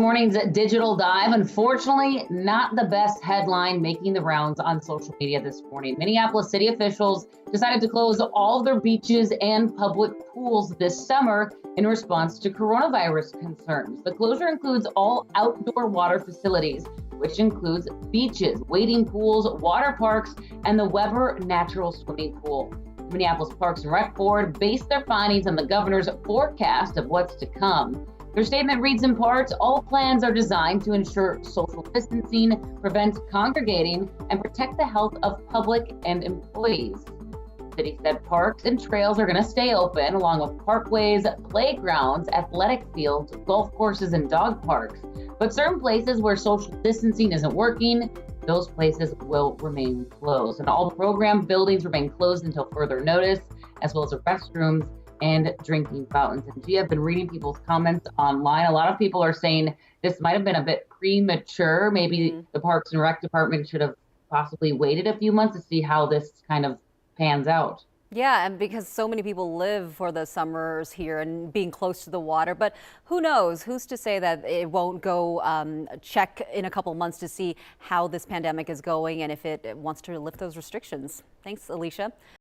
Morning's digital dive. Unfortunately, not the best headline making the rounds on social media this morning. Minneapolis city officials decided to close all of their beaches and public pools this summer in response to coronavirus concerns. The closure includes all outdoor water facilities, which includes beaches, wading pools, water parks, and the Weber Natural Swimming Pool. The Minneapolis Parks and Rec Board based their findings on the governor's forecast of what's to come. Their statement reads in part, all plans are designed to ensure social distancing, prevent congregating, and protect the health of public and employees. The city said parks and trails are going to stay open, along with parkways, playgrounds, athletic fields, golf courses, and dog parks. But certain places where social distancing isn't working, those places will remain closed. And all program buildings remain closed until further notice, as well as the restrooms and drinking fountains. And Gia, I've been reading people's comments online. A lot of people are saying this might have been a bit premature. Maybe the Parks and Rec Department should have possibly waited a few months to see how this kind of pans out. Yeah, and because so many people live for the summers here and being close to the water, but who knows? Who's to say that it won't go check in a couple months to see how this pandemic is going and if it wants to lift those restrictions? Thanks, Alicia.